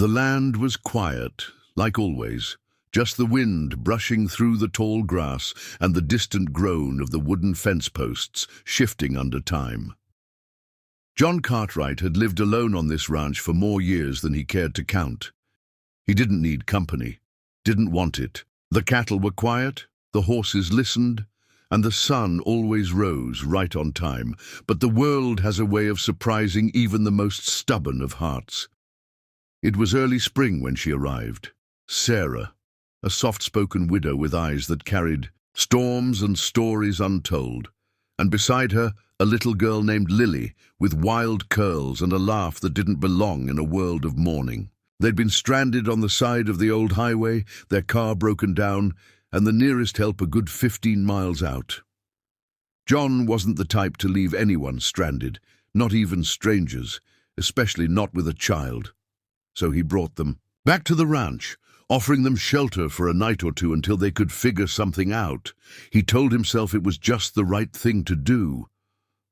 The land was quiet, like always, just the wind brushing through the tall grass and the distant groan of the wooden fence posts shifting under time. John Cartwright had lived alone on this ranch for more years than he cared to count. He didn't need company, didn't want it. The cattle were quiet, the horses listened, and the sun always rose right on time. But the world has a way of surprising even the most stubborn of hearts. It was early spring when she arrived. Sarah, a soft-spoken widow with eyes that carried storms and stories untold, and beside her a little girl named Lily with wild curls and a laugh that didn't belong in a world of mourning. They'd been stranded on the side of the old highway, their car broken down, and the nearest help a good 15 miles out. John wasn't the type to leave anyone stranded, not even strangers, especially not with a child. So he brought them back to the ranch, offering them shelter for a night or two until they could figure something out. He told himself it was just the right thing to do.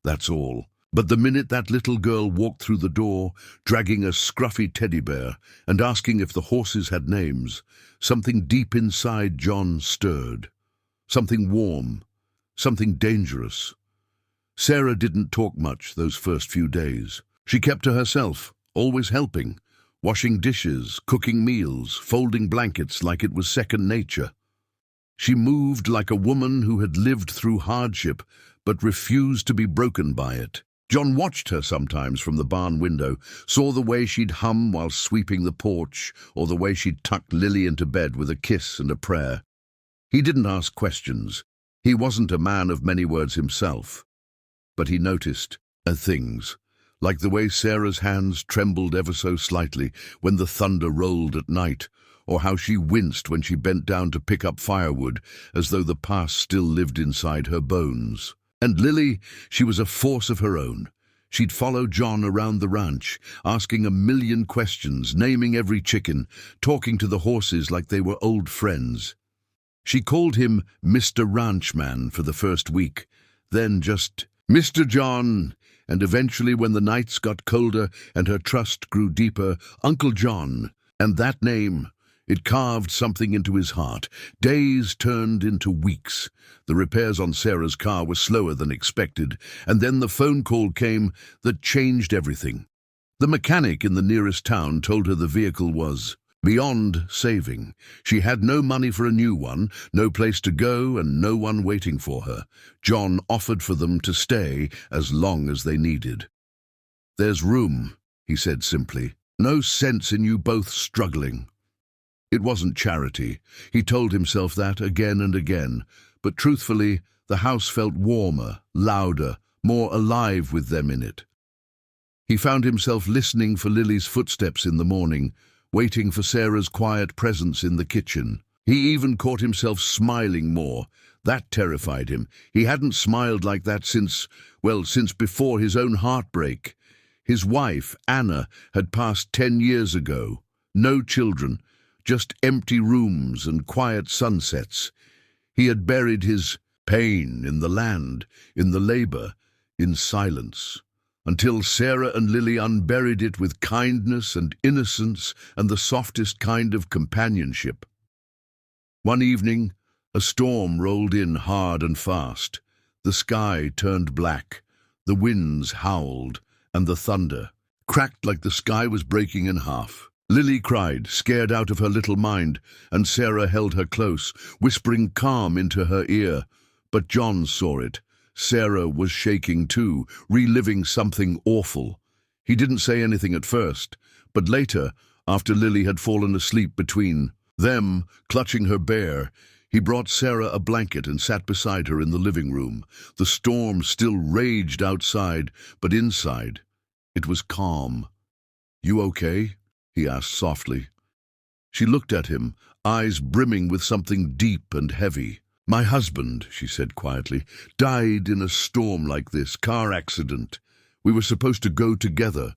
That's all. But the minute that little girl walked through the door, dragging a scruffy teddy bear and asking if the horses had names, something deep inside John stirred. Something warm, something dangerous. Sarah didn't talk much those first few days. She kept to herself, always helping, washing dishes, cooking meals, folding blankets like it was second nature. She moved like a woman who had lived through hardship but refused to be broken by it. John watched her sometimes from the barn window, saw the way she'd hum while sweeping the porch, or the way she'd tuck Lily into bed with a kiss and a prayer. He didn't ask questions. He wasn't a man of many words himself. But he noticed things, like the way Sarah's hands trembled ever so slightly when the thunder rolled at night, or how she winced when she bent down to pick up firewood, as though the past still lived inside her bones. And Lily, she was a force of her own. She'd follow John around the ranch, asking a million questions, naming every chicken, talking to the horses like they were old friends. She called him Mr. Ranchman for the first week, then just Mr. John, and eventually when the nights got colder and her trust grew deeper, Uncle John. And that name, it carved something into his heart. Days turned into weeks. The repairs on Sarah's car were slower than expected, and then the phone call came that changed everything. The mechanic in the nearest town told her the vehicle was beyond saving. She had no money for a new one, no place to go, and no one waiting for her. John offered for them to stay as long as they needed. "There's room," he said simply. "No sense in you both struggling." It wasn't charity. He told himself that again and again, but truthfully, the house felt warmer, louder, more alive with them in it. He found himself listening for Lily's footsteps in the morning, waiting for Sarah's quiet presence in the kitchen. He even caught himself smiling more. That terrified him. He hadn't smiled like that since before his own heartbreak. His wife, Anna, had passed 10 years ago. No children, just empty rooms and quiet sunsets. He had buried his pain in the land, in the labor, in silence, until Sarah and Lily unburied it with kindness and innocence and the softest kind of companionship. One evening, a storm rolled in hard and fast. The sky turned black, the winds howled, and the thunder cracked like the sky was breaking in half. Lily cried, scared out of her little mind, and Sarah held her close, whispering calm into her ear. But John saw it. Sarah was shaking too, reliving something awful. He didn't say anything at first, but later, after Lily had fallen asleep between them, clutching her bear, he brought Sarah a blanket and sat beside her in the living room. The storm still raged outside, but inside, it was calm. "You okay?" he asked softly. She looked at him, eyes brimming with something deep and heavy. "My husband," she said quietly, "died in a storm like this, car accident. We were supposed to go together,